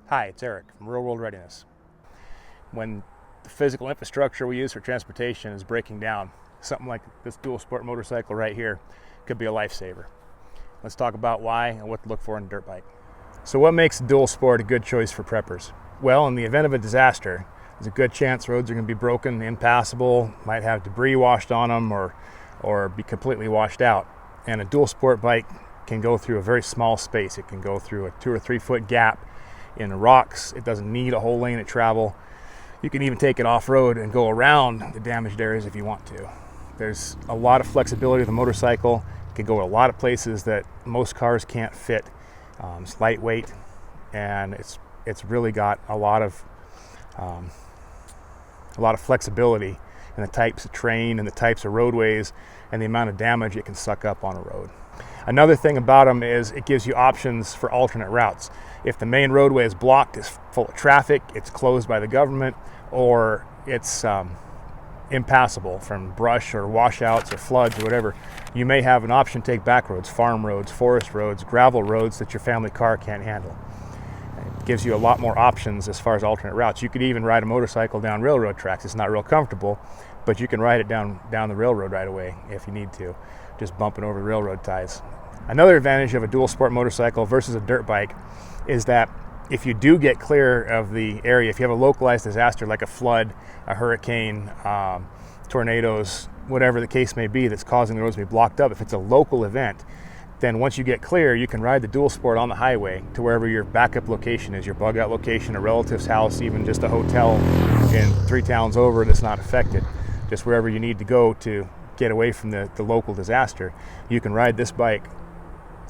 Hi, it's Eric from Real World Readiness. When the physical infrastructure we use for transportation is breaking down, something like this dual sport motorcycle right here could be a lifesaver. Let's talk about why and what to look for in a dirt bike. So what makes a dual sport a good choice for preppers? Well, in the event of a disaster, there's a good chance roads are going to be broken, impassable, might have debris washed on them or be completely washed out. And a dual sport bike can go through a very small space. It can go through a 2 or 3 foot gap in the rocks. It doesn't need a whole lane of travel. You can even take it off-road and go around the damaged areas if you want to. There's a lot of flexibility with the motorcycle. It can go a lot of places that most cars can't fit. It's lightweight, and it's really got a lot of flexibility in the types of terrain and the types of roadways and the amount of damage it can suck up on a road. Another thing about them is it gives you options for alternate routes. If the main roadway is blocked, it's full of traffic, it's closed by the government, or it's impassable from brush or washouts or floods or whatever, you may have an option to take back roads, farm roads, forest roads, gravel roads that your family car can't handle. It gives you a lot more options as far as alternate routes. You could even ride a motorcycle down railroad tracks. It's not real comfortable, but you can ride it down the railroad right away if you need to, just bumping over the railroad ties. Another advantage of a dual sport motorcycle versus a dirt bike is that if you do get clear of the area, if you have a localized disaster like a flood, a hurricane, tornadoes, whatever the case may be that's causing the roads to be blocked up, if it's a local event, then once you get clear, you can ride the dual sport on the highway to wherever your backup location is, your bug out location, a relative's house, even just a hotel in 3 towns over that's not affected. Just wherever you need to go to get away from the local disaster, you can ride this bike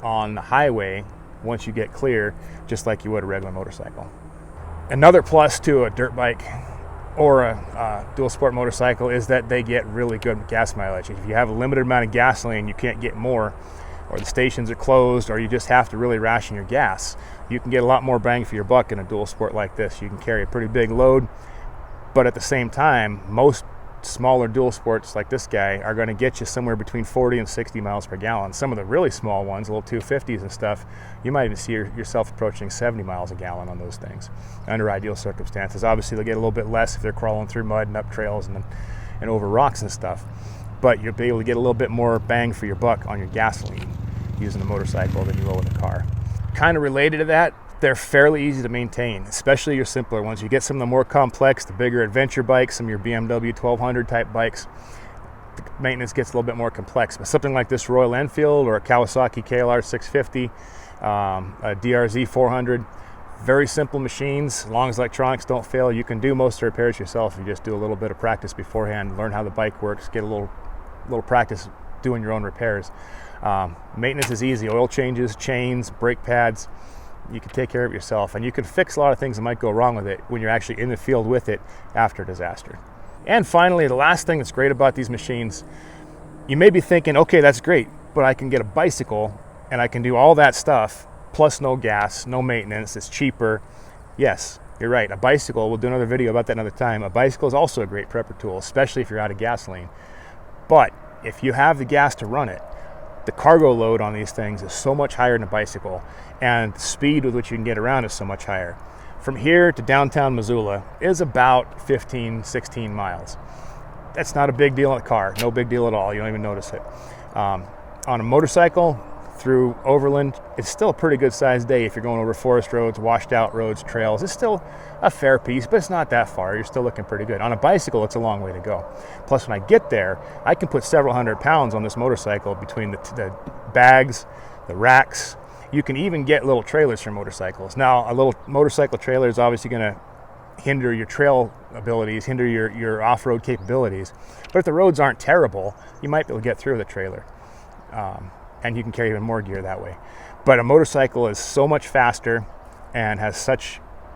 on the highway once you get clear, just like you would a regular motorcycle. Another plus to a dirt bike or a dual sport motorcycle is that they get really good gas mileage. If you have a limited amount of gasoline, you can't get more, or the stations are closed, or you just have to really ration your gas, you can get a lot more bang for your buck in a dual sport like this. You can carry a pretty big load, but at the same time, most smaller dual sports like this guy are going to get you somewhere between 40 and 60 miles per gallon. Some of the really small ones, little 250s and stuff, you might even see yourself approaching 70 miles a gallon on those things under ideal circumstances. Obviously, they'll get a little bit less if they're crawling through mud and up trails and over rocks and stuff, but you'll be able to get a little bit more bang for your buck on your gasoline using a motorcycle than you will with a car. Kind of related to that, they're fairly easy to maintain, especially your simpler ones. You get some of the more complex, the bigger adventure bikes, some of your BMW 1200 type bikes, the maintenance gets a little bit more complex. But something like this Royal Enfield or a Kawasaki KLR 650, a DRZ 400, very simple machines. As long as electronics don't fail, you can do most of the repairs yourself. You just do a little bit of practice beforehand, learn how the bike works, get a little practice doing your own repairs. Maintenance is easy. Oil changes, chains, brake pads. You can take care of it yourself, and you can fix a lot of things that might go wrong with it when you're actually in the field with it after a disaster. And finally, the last thing that's great about these machines, you may be thinking, okay, that's great, but I can get a bicycle and I can do all that stuff, plus no gas, no maintenance, it's cheaper. Yes, you're right. A bicycle, we'll do another video about that another time. A bicycle is also a great prepper tool, especially if you're out of gasoline. But if you have the gas to run it, the cargo load on these things is so much higher than a bicycle, and the speed with which you can get around is so much higher. From here to downtown Missoula is about 15, 16 miles. That's not a big deal in a car, no big deal at all. You don't even notice it. On a motorcycle through overland, it's still a pretty good sized day if you're going over forest roads, washed out roads, trails. It's still a fair piece, but it's not that far. You're still looking pretty good. On a bicycle, it's a long way to go. Plus, when I get there, I can put several hundred pounds on this motorcycle between the bags, the racks. You can even get little trailers for motorcycles. Now, a little motorcycle trailer is obviously going to hinder your trail abilities, hinder your off-road capabilities. But if the roads aren't terrible, you might be able to get through with a trailer. And you can carry even more gear that way. But a motorcycle is so much faster and has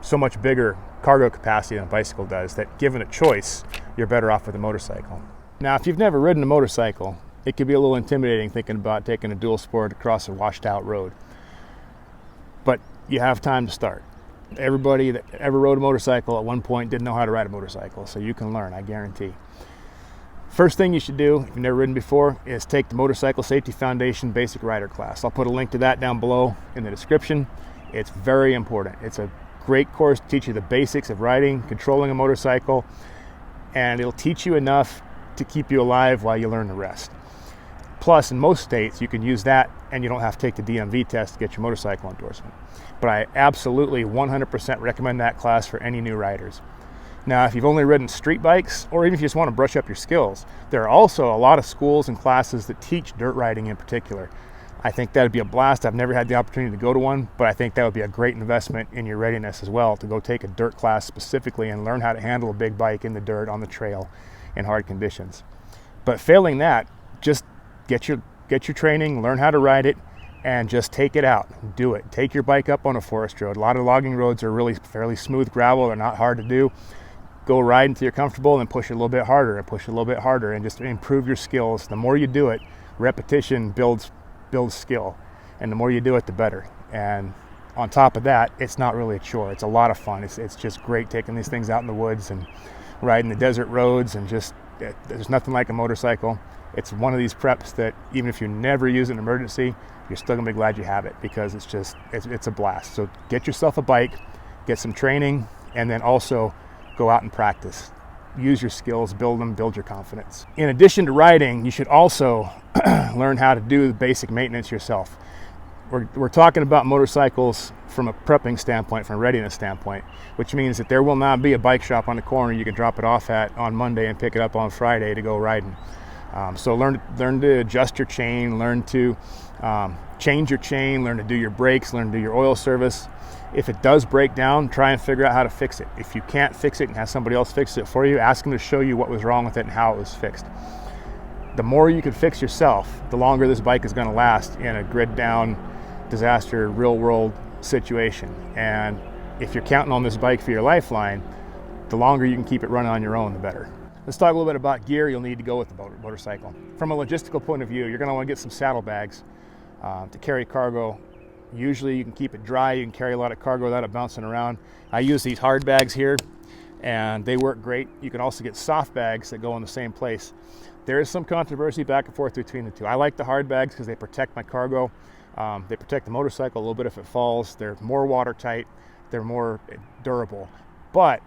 so much bigger cargo capacity than a bicycle does that, given a choice, you're better off with a motorcycle. Now, if you've never ridden a motorcycle, it can be a little intimidating thinking about taking a dual sport across a washed out road. But you have time to start. Everybody that ever rode a motorcycle at one point didn't know how to ride a motorcycle, so you can learn, I guarantee. First thing you should do, if you've never ridden before, is take the Motorcycle Safety Foundation Basic Rider class. I'll put a link to that down below in the description. It's very important. It's a great course to teach you the basics of riding, controlling a motorcycle, and it'll teach you enough to keep you alive while you learn the rest. Plus, in most states, you can use that and you don't have to take the DMV test to get your motorcycle endorsement. But I absolutely 100% recommend that class for any new riders. Now, if you've only ridden street bikes, or even if you just want to brush up your skills, there are also a lot of schools and classes that teach dirt riding in particular. I think that would be a blast. I've never had the opportunity to go to one, but I think that would be a great investment in your readiness as well, to go take a dirt class specifically and learn how to handle a big bike in the dirt, on the trail, in hard conditions. But failing that, just get your training, learn how to ride it, and just take it out. Do it. Take your bike up on a forest road. A lot of logging roads are really fairly smooth gravel. They're not hard to do. Go ride until you're comfortable and push it a little bit harder and push it a little bit harder and just improve your skills. The more you do it, repetition builds skill, and the more you do it, the better. And on top of that, it's not really a chore. It's a lot of fun. It's just great taking these things out in the woods and riding the desert roads, and just there's nothing like a motorcycle. It's one of these preps that even if you never use an emergency, you're still gonna be glad you have it, because it's a blast. So get yourself a bike, get some training, and then also go out and practice. Use your skills, build them, build your confidence. In addition to riding, you should also learn how to do the basic maintenance yourself. We're talking about motorcycles from a prepping standpoint, from a readiness standpoint, which means that there will not be a bike shop on the corner you can drop it off at on Monday and pick it up on Friday to go riding. So learn to adjust your chain, learn to change your chain, learn to do your brakes, learn to do your oil service. If it does break down, try and figure out how to fix it. If you can't fix it and have somebody else fix it for you, ask them to show you what was wrong with it and how it was fixed. The more you can fix yourself, the longer this bike is going to last in a grid down, disaster, real world situation. And if you're counting on this bike for your lifeline, the longer you can keep it running on your own, the better. Let's talk a little bit about gear you'll need to go with the motorcycle. From a logistical point of view, you're going to want to get some saddlebags to carry cargo. Usually you can keep it dry, you can carry a lot of cargo without it bouncing around. I use these hard bags here, and they work great. You can also get soft bags that go in the same place. There is some controversy back and forth between the two. I like the hard bags because they protect my cargo. They protect the motorcycle a little bit if it falls. They're more watertight, they're more durable. But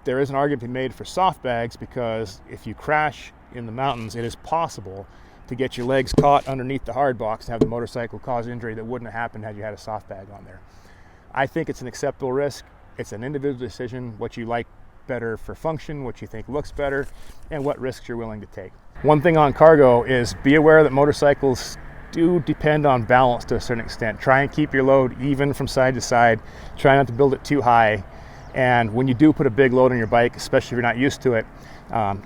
there is an argument to be made for soft bags, because if you crash in the mountains, it is possible to get your legs caught underneath the hard box and have the motorcycle cause injury that wouldn't have happened had you had a soft bag on there. I think it's an acceptable risk. It's an individual decision, what you like better for function, what you think looks better, and what risks you're willing to take. One thing on cargo is be aware that motorcycles do depend on balance to a certain extent. Try and keep your load even from side to side. Try not to build it too high. And when you do put a big load on your bike, especially if you're not used to it,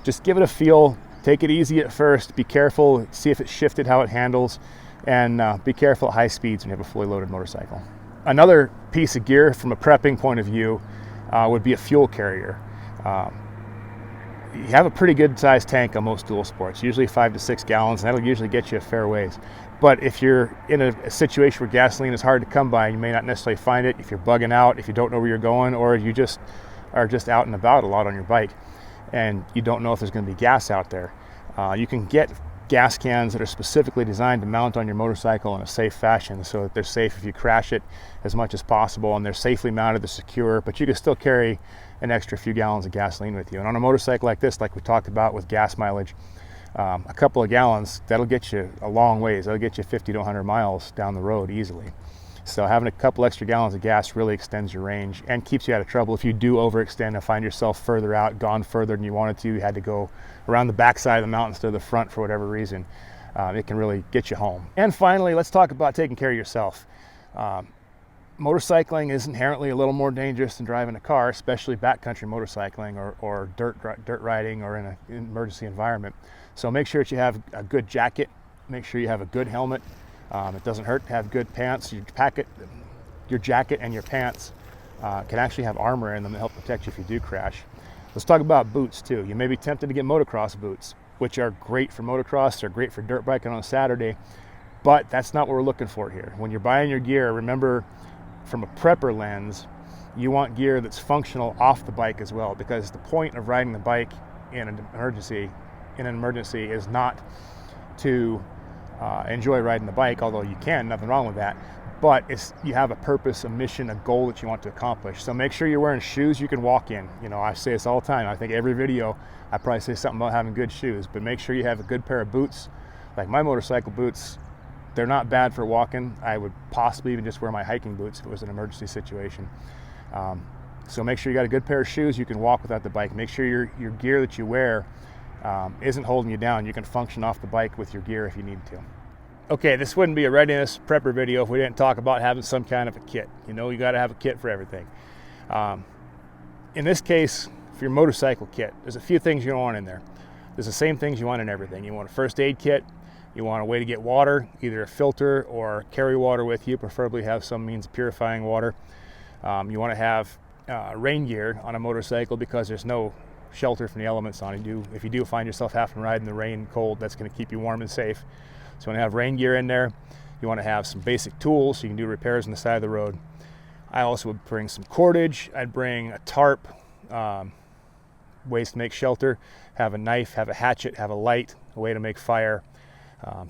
just give it a feel. Take it easy at first, be careful, see if it's shifted, how it handles, and be careful at high speeds when you have a fully loaded motorcycle. Another piece of gear from a prepping point of view would be a fuel carrier. You have a pretty good sized tank on most dual sports, usually 5 to 6 gallons, and that'll usually get you a fair ways. But if you're in a situation where gasoline is hard to come by, you may not necessarily find it. If you're bugging out, if you don't know where you're going, or you just are just out and about a lot on your bike, and you don't know if there's going to be gas out there. You can get gas cans that are specifically designed to mount on your motorcycle in a safe fashion, so that they're safe if you crash it as much as possible, and they're safely mounted, they're secure, but you can still carry an extra few gallons of gasoline with you. And on a motorcycle like this, like we talked about with gas mileage, a couple of gallons, that'll get you a long ways. That'll get you 50 to 100 miles down the road easily. So having a couple extra gallons of gas really extends your range and keeps you out of trouble. If you do overextend and find yourself further out, gone further than you wanted to, you had to go around the backside of the mountains to the front for whatever reason, it can really get you home. And finally, let's talk about taking care of yourself. Motorcycling is inherently a little more dangerous than driving a car, especially backcountry motorcycling or dirt riding or in an emergency environment. So make sure that you have a good jacket, make sure you have a good helmet. It doesn't hurt to have good pants. Your jacket and your pants can actually have armor in them to help protect you if you do crash. Let's talk about boots too. You may be tempted to get motocross boots, which are great for motocross, they're great for dirt biking on a Saturday, but that's not what we're looking for here. When you're buying your gear, remember, from a prepper lens, you want gear that's functional off the bike as well, because the point of riding the bike in an emergency is not to enjoy riding the bike, although you can, nothing wrong with that, but you have a purpose, a mission, a goal that you want to accomplish. So make sure you're wearing shoes you can walk in. You know, I say this all the time. I think every video I probably say something about having good shoes, but make sure you have a good pair of boots. Like my motorcycle boots, they're not bad for walking. I would possibly even just wear my hiking boots if it was an emergency situation. So make sure you got a good pair of shoes you can walk without the bike. Make sure your gear that you wear isn't holding you down. You can function off the bike with your gear if you need to. Okay, this wouldn't be a readiness prepper video if we didn't talk about having some kind of a kit. You know, you got to have a kit for everything. In this case, for your motorcycle kit, there's a few things you want in there. There's the same things you want in everything. You want a first aid kit. You want a way to get water, either a filter or carry water with you, preferably have some means of purifying water. You want to have rain gear on a motorcycle because there's no shelter from the elements on it. If you do find yourself having to ride in the rain, cold, that's going to keep you warm and safe. So you want to have rain gear in there. You want to have some basic tools so you can do repairs on the side of the road. I also would bring some cordage. I'd bring a tarp, ways to make shelter, have a knife, have a hatchet, have a light, a way to make fire.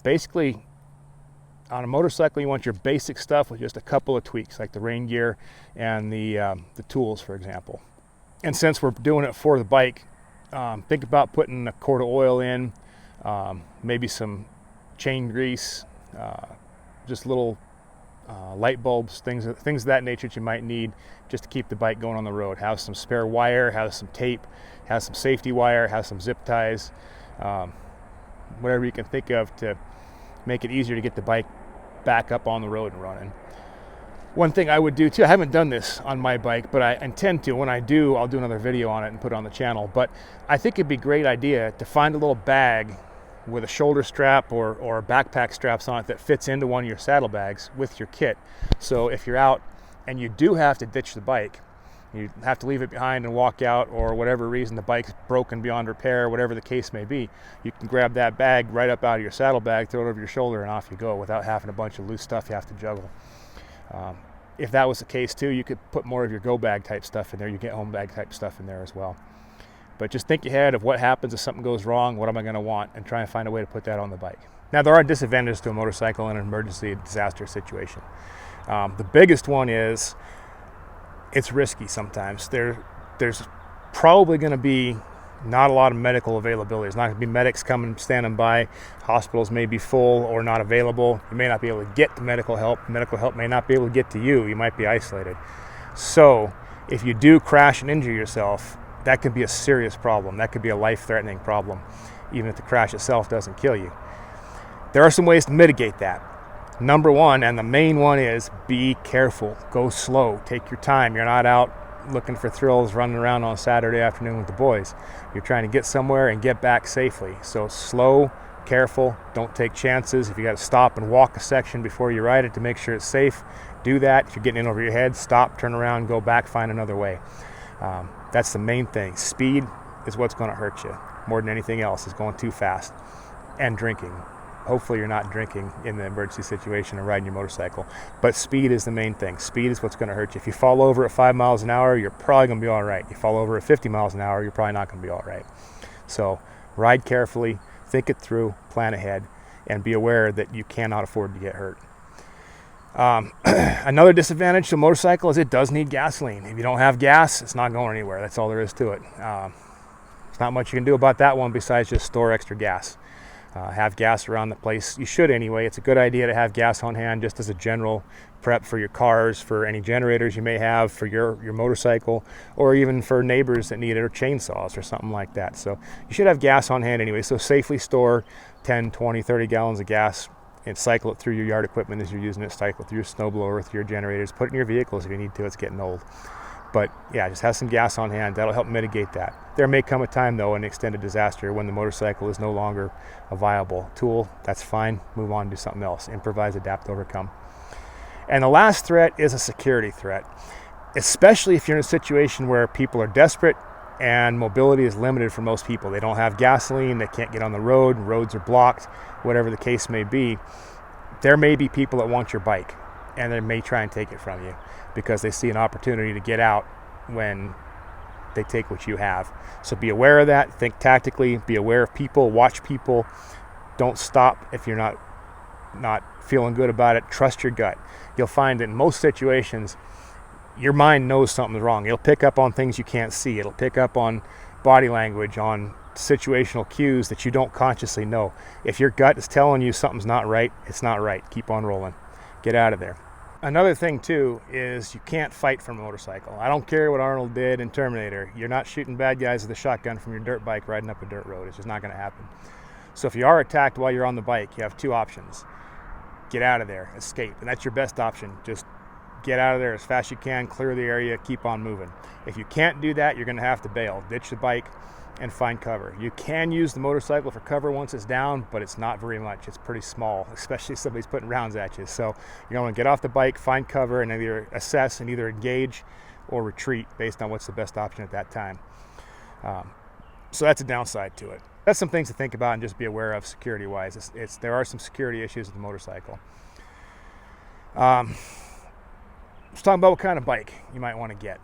Basically, on a motorcycle, you want your basic stuff with just a couple of tweaks, like the rain gear and the tools, for example. And since we're doing it for the bike, think about putting a quart of oil in, maybe some chain grease, just little light bulbs, things of that nature that you might need just to keep the bike going on the road. Have some spare wire, have some tape, have some safety wire, have some zip ties, whatever you can think of to make it easier to get the bike back up on the road and running. One thing I would do too, I haven't done this on my bike, but I intend to. When I do, I'll do another video on it and put it on the channel. But I think it'd be a great idea to find a little bag with a shoulder strap or backpack straps on it that fits into one of your saddlebags with your kit. So if you're out and you do have to ditch the bike, you have to leave it behind and walk out, or whatever reason the bike's broken beyond repair, whatever the case may be, you can grab that bag right up out of your saddlebag, throw it over your shoulder, and off you go without having a bunch of loose stuff you have to juggle. If that was the case too, you could put more of your go bag type stuff in there, your get home bag type stuff in there as well. But just think ahead of what happens if something goes wrong, what am I going to want, and try and find a way to put that on the bike. Now, there are disadvantages to a motorcycle in an emergency disaster situation. The biggest one is it's risky sometimes. There's probably going to be not a lot of medical availability. There's not going to be medics coming, standing by. Hospitals may be full or not available. You may not be able to get the medical help. Medical help may not be able to get to you. You might be isolated. So if you do crash and injure yourself, that could be a serious problem. That could be a life-threatening problem, even if the crash itself doesn't kill you. There are some ways to mitigate that. Number one, and the main one, is be careful. Go slow. Take your time. You're not out looking for thrills, running around on a Saturday afternoon with the boys. You're trying to get somewhere and get back safely. So slow, careful, don't take chances. If you got to stop and walk a section before you ride it to make sure it's safe, do that. If you're getting in over your head, stop, turn around, go back, find another way. That's the main thing. Speed is what's going to hurt you more than anything else, is going too fast. And drinking. Hopefully you're not drinking in the emergency situation and riding your motorcycle. But speed is the main thing. Speed is what's going to hurt you. If you fall over at 5 miles an hour, you're probably going to be all right. You fall over at 50 miles an hour, you're probably not going to be all right. So ride carefully, think it through, plan ahead, and be aware that you cannot afford to get hurt. Another disadvantage to a motorcycle is it does need gasoline. If you don't have gas, it's not going anywhere. That's all there is to it. There's not much you can do about that one besides just store extra gas. Have gas around the place. You should anyway. It's a good idea to have gas on hand just as a general prep for your cars, for any generators you may have, for your motorcycle, or even for neighbors that need it, or chainsaws or something like that. So you should have gas on hand anyway. So safely store 10, 20, 30 gallons of gas and cycle it through your yard equipment as you're using it. Cycle it through your snowblower, through your generators. Put it in your vehicles if you need to. It's getting old. But yeah, just have some gas on hand. That'll help mitigate that. There may come a time, though, in extended disaster when the motorcycle is no longer a viable tool. That's fine. Move on and do something else. Improvise, adapt, overcome. And the last threat is a security threat, especially if you're in a situation where people are desperate and mobility is limited for most people. They don't have gasoline. They can't get on the road. Roads are blocked, whatever the case may be. There may be people that want your bike, and they may try and take it from you because they see an opportunity to get out when they take what you have. So be aware of that. Think tactically. Be aware of people. Watch people. Don't stop if you're not not feeling good about it, trust your gut. You'll find that in most situations, your mind knows something's wrong. It'll pick up on things you can't see. It'll pick up on body language, on situational cues that you don't consciously know. If your gut is telling you something's not right, it's not right. Keep on rolling. Get out of there. Another thing too is you can't fight from a motorcycle. I don't care what Arnold did in Terminator. You're not shooting bad guys with a shotgun from your dirt bike riding up a dirt road. It's just not going to happen. So if you are attacked while you're on the bike, you have two options. Get out of there, escape, and that's your best option. Just get out of there as fast as you can, clear the area, keep on moving. If you can't do that, you're going to have to bail, ditch the bike, and find cover. You can use the motorcycle for cover once it's down, but it's not very much. It's pretty small, especially if somebody's putting rounds at you. So you're going to get off the bike, find cover, and either assess and either engage or retreat based on what's the best option at that time. So that's a downside to it. That's some things to think about and just be aware of security-wise. There are some security issues with the motorcycle. Let's talk about what kind of bike you might want to get.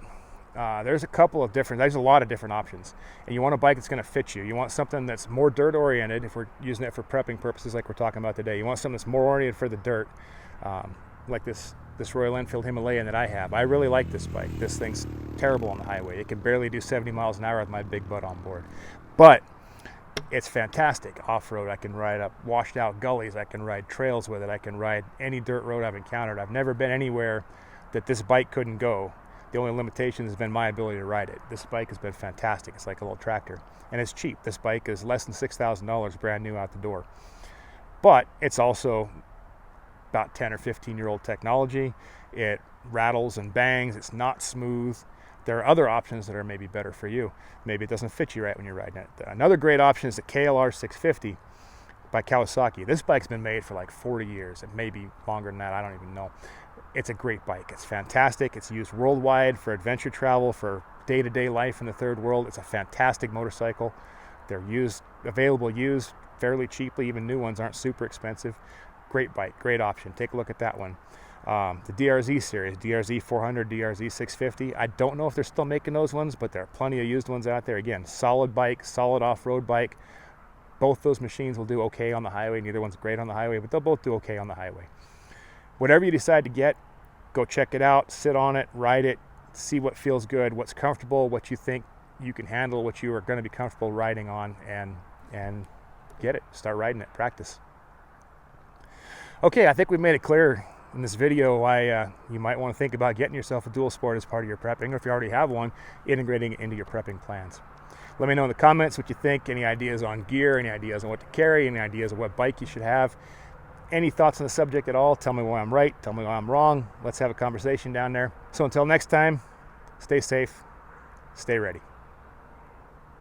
There's a lot of different options, and you want a bike that's going to fit you. You want something that's more dirt oriented if we're using it for prepping purposes like we're talking about today. You want something that's more oriented for the dirt, like this Royal Enfield Himalayan that I have. I really like this bike. This thing's terrible on the highway. It can barely do 70 miles an hour with my big butt on board, but it's fantastic off-road. I can ride up washed out gullies. I can ride trails with it. I can ride any dirt road I've encountered. I've never been anywhere that this bike couldn't go. The only limitation has been my ability to ride it. This bike has been fantastic. It's like a little tractor, and it's cheap. This bike is less than $6,000 brand new out the door, but it's also about 10 or 15-year-old technology. It rattles and bangs. It's not smooth. There are other options that are maybe better for you. Maybe it doesn't fit you right when you're riding it. Another great option is the KLR 650 by Kawasaki. This bike's been made for like 40 years. It may be longer than that. I don't even know. It's a great bike. It's fantastic. It's used worldwide for adventure travel, for day-to-day life in the third world. It's a fantastic motorcycle. They're available used fairly cheaply. Even new ones aren't super expensive. Great bike, great option. Take a look at that one. The DRZ series, DRZ 400, DRZ 650. I don't know if they're still making those ones, but there are plenty of used ones out there. Again, solid bike, solid off-road bike. Both those machines will do okay on the highway. Neither one's great on the highway, but they'll both do okay on the highway. Whatever you decide to get, go check it out, sit on it, ride it, see what feels good, what's comfortable, what you think you can handle, what you are going to be comfortable riding on, and get it. Start riding it, practice. Okay, I think we made it clear in this video why you might want to think about getting yourself a dual sport as part of your prepping, or if you already have one, integrating it into your prepping plans. Let me know in the comments what you think, any ideas on gear, any ideas on what to carry, any ideas of what bike you should have. Any thoughts on the subject at all? Tell me why I'm right, tell me why I'm wrong. Let's have a conversation down there. So until next time, stay safe, stay ready.